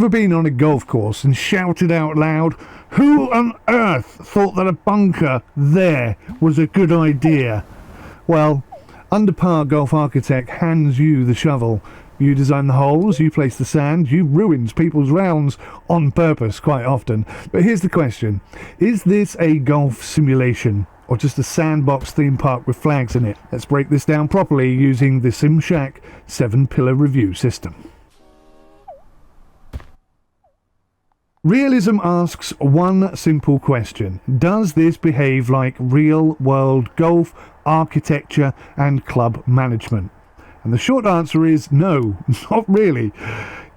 Ever been on a golf course and shouted out loud, "Who on earth thought that a bunker there was a good idea?" Well, Underpar Golf Architect hands you the shovel. You design the holes, you place the sand, you ruins people's rounds on purpose quite often. But here's the question. Is this a golf simulation or just a sandbox theme park with flags in it? Let's break this down properly using the SimShack 7-pillar review system. Realism asks one simple question. Does this behave like real-world golf, architecture and club management? And the short answer is no, not really.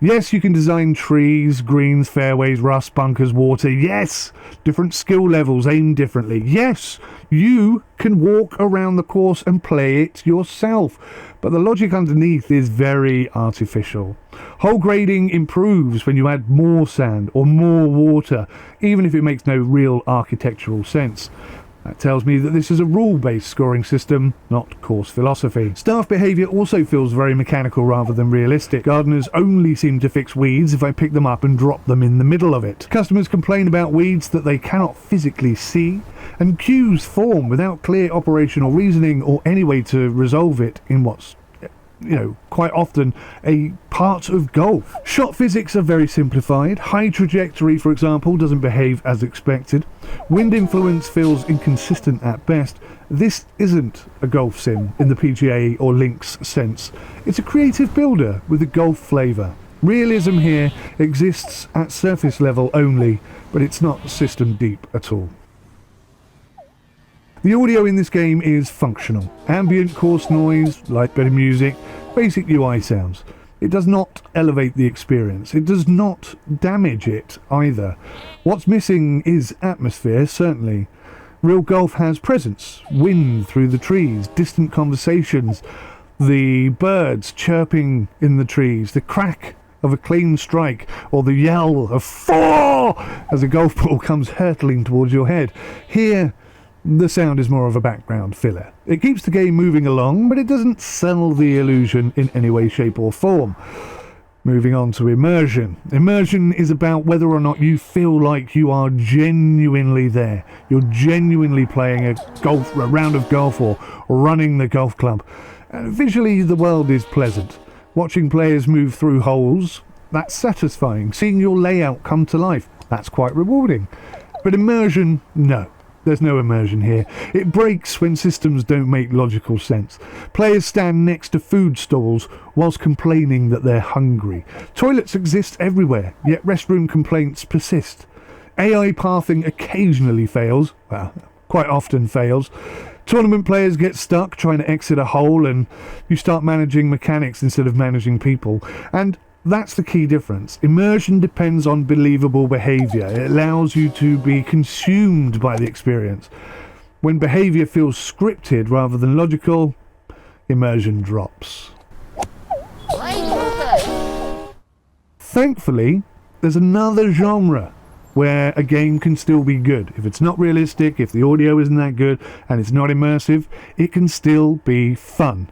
Yes, you can design trees, greens, fairways, rough, bunkers, water. Yes, different skill levels aim differently. Yes, you can walk around the course and play it yourself. But the logic underneath is very artificial. Hole grading improves when you add more sand or more water, even if it makes no real architectural sense. That tells me that this is a rule-based scoring system, not course philosophy. Staff behaviour also feels very mechanical rather than realistic. Gardeners only seem to fix weeds if I pick them up and drop them in the middle of it. Customers complain about weeds that they cannot physically see, and queues form without clear operational reasoning or any way to resolve it in what's quite often a part of golf. Shot physics are very simplified. High trajectory, for example, doesn't behave as expected. Wind influence feels inconsistent at best. This isn't a golf sim in the PGA or Links sense. It's a creative builder with a golf flavour. Realism here exists at surface level only, but it's not system deep at all. The audio in this game is functional. Ambient coarse noise, light better music, basic UI sounds. It does not elevate the experience. It does not damage it either. What's missing is atmosphere, certainly. Real golf has presence, wind through the trees, distant conversations, the birds chirping in the trees, the crack of a clean strike, or the yell of "4" as a golf ball comes hurtling towards your head. Here, the sound is more of a background filler. It keeps the game moving along, but it doesn't sell the illusion in any way, shape or form. Moving on to Immersion. Immersion is about whether or not you feel like you are genuinely there. You're genuinely playing a round of golf or running the golf club. Visually, the world is pleasant. Watching players move through holes, that's satisfying. Seeing your layout come to life, that's quite rewarding. But Immersion, no. There's no immersion here. It breaks when systems don't make logical sense. Players stand next to food stalls whilst complaining that they're hungry. Toilets exist everywhere, yet restroom complaints persist. AI pathing occasionally fails, well, quite often fails. Tournament players get stuck trying to exit a hole and you start managing mechanics instead of managing people. And that's the key difference. Immersion depends on believable behaviour. It allows you to be consumed by the experience. When behaviour feels scripted rather than logical, immersion drops. Thankfully, there's another genre where a game can still be good. If it's not realistic, if the audio isn't that good, and it's not immersive, it can still be fun.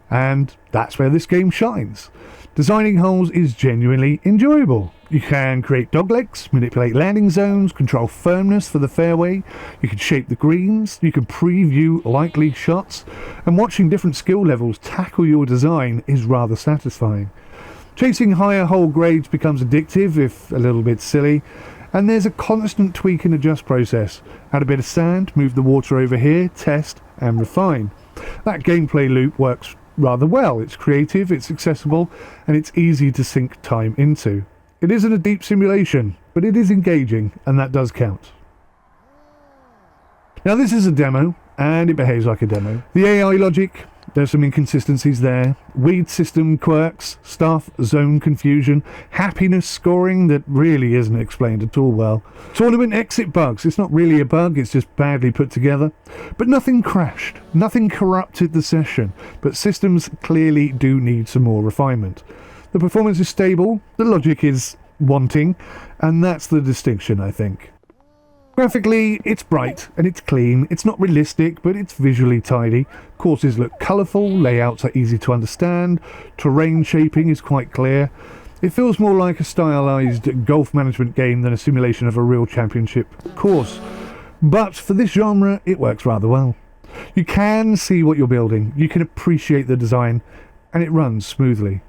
And that's where this game shines. Designing holes is genuinely enjoyable. You can create doglegs, manipulate landing zones, control firmness for the fairway, you can shape the greens, you can preview likely shots, and watching different skill levels tackle your design is rather satisfying. Chasing higher hole grades becomes addictive, if a little bit silly, and there's a constant tweak and adjust process. Add a bit of sand, move the water over here, test and refine. That gameplay loop works rather well. It's creative, it's accessible, and it's easy to sink time into. It isn't a deep simulation, but it is engaging, and that does count. Now this is a demo, and it behaves like a demo. The AI logic, there's some inconsistencies there. Weed system quirks, staff zone confusion, happiness scoring that really isn't explained at all well. Tournament exit bugs, it's not really a bug, it's just badly put together. But nothing crashed, nothing corrupted the session, but systems clearly do need some more refinement. The performance is stable, the logic is wanting, and that's the distinction, I think. Graphically, it's bright and it's clean. It's not realistic, but it's visually tidy. Courses look colourful, layouts are easy to understand, terrain shaping is quite clear. It feels more like a stylized golf management game than a simulation of a real championship course. But for this genre, it works rather well. You can see what you're building, you can appreciate the design, and it runs smoothly.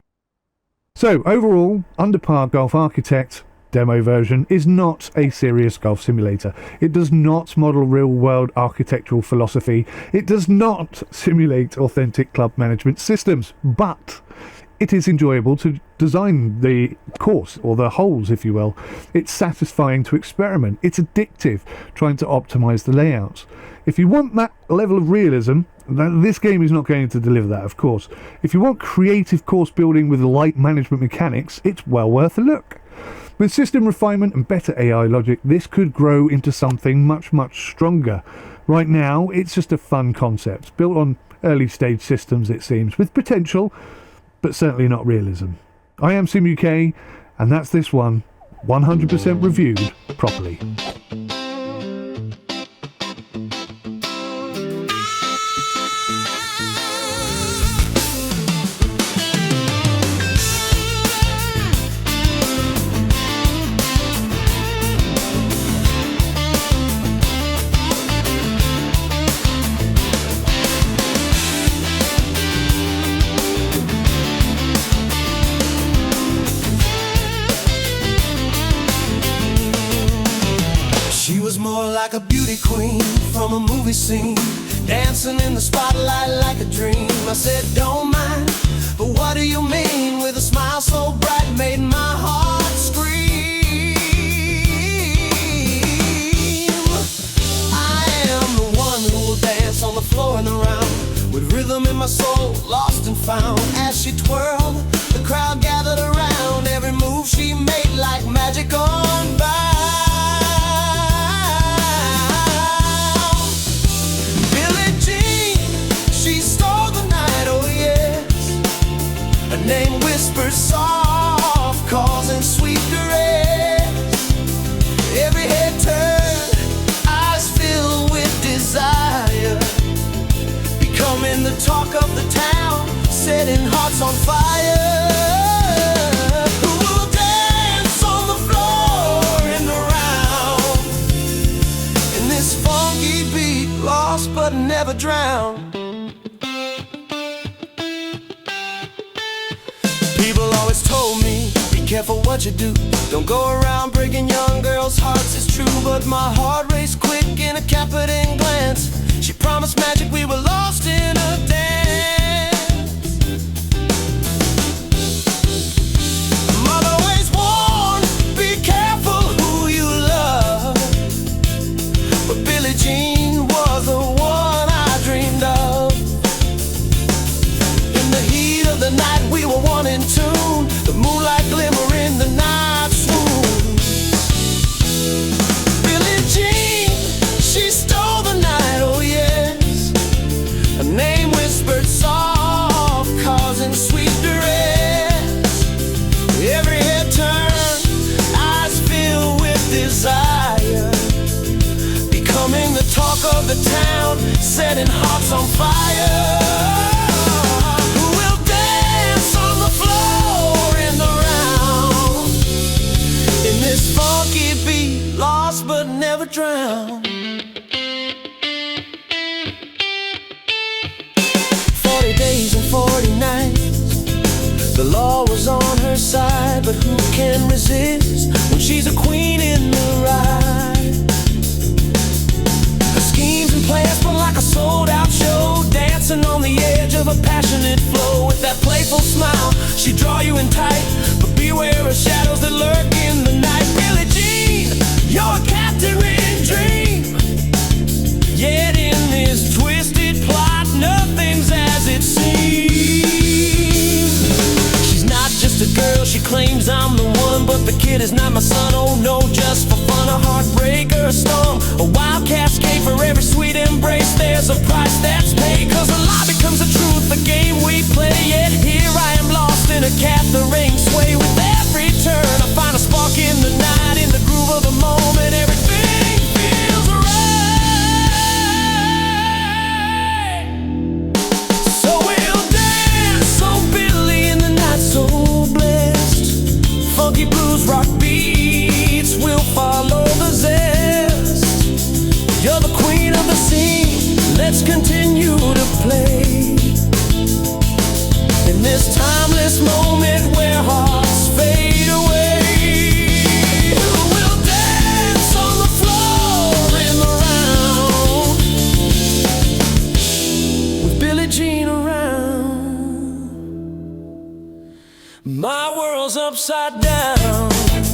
So overall, Underpar Golf Architect demo version is not a serious golf simulator. It does not model real-world architectural philosophy. It does not simulate authentic club management systems, but it is enjoyable to design the course, or the holes if you will. It's satisfying to experiment. It's addictive, trying to optimize the layouts. If you want that level of realism, this game is not going to deliver that, of course. If you want creative course building with light management mechanics, it's well worth a look. With system refinement and better AI logic, this could grow into something much, much stronger. Right now, it's just a fun concept, built on early stage systems it seems, with potential, but certainly not realism. I am SimUK, and that's this one, 100% reviewed properly. Like a beauty queen from a movie scene, dancing in the spotlight like a dream. I said, don't mind, but what do you mean? With a smile so bright, made my heart scream. I am the one who will dance on the floor in the round, with rhythm in my soul, lost and found. As she twirled, the crowd gathered around. Every move she made like magic on bound. Name whispered soft, causing sweet duress. Every head turned, eyes filled with desire, becoming the talk of the town, setting hearts on fire. Who will dance on the floor in the round, in this funky beat, lost but never drowned. People always told me, be careful what you do. Don't go around breaking young girls' hearts, it's true. But my heart raced quick in a confident glance. She promised magic, we were lost in a dance. Mother always warned, be careful who you love. But Billie Jean was the one I dreamed of. In the heat of the night, we were one in tune, the moonlight glimmer in the night swoon. Billie Jean, she stole the night, oh yes. Her name whispered soft, causing sweet duress. Every head turned, eyes filled with desire, becoming the talk of the town, setting hearts on fire. Funky beat, lost but never drowned. 40 days and 40 nights, the law was on her side. But who can resist when she's a queen in the ride? Her schemes and plans felt like a sold-out show, dancing on the edge of a passionate flow. With that playful smile, she'd draw you in tight, but beware of shadows that lurk in the night. Billie Jean, you're a captivating dream, yet in this twisted plot, nothing's as it seems. She's not just a girl, she claims I'm the one, but the kid is not my son. Oh no, just for fun, a heartbreaker, a storm, a wild cascade. For every sweet embrace, there's a price that's paid. Cause a lie becomes a truth, the game we play. Yet here I am lost in a captivating sway. With every turn, I find a spark in the night, in the groove of the moment. Everything feels right. So we'll dance, oh Billie, in the night so blessed. My world's upside down.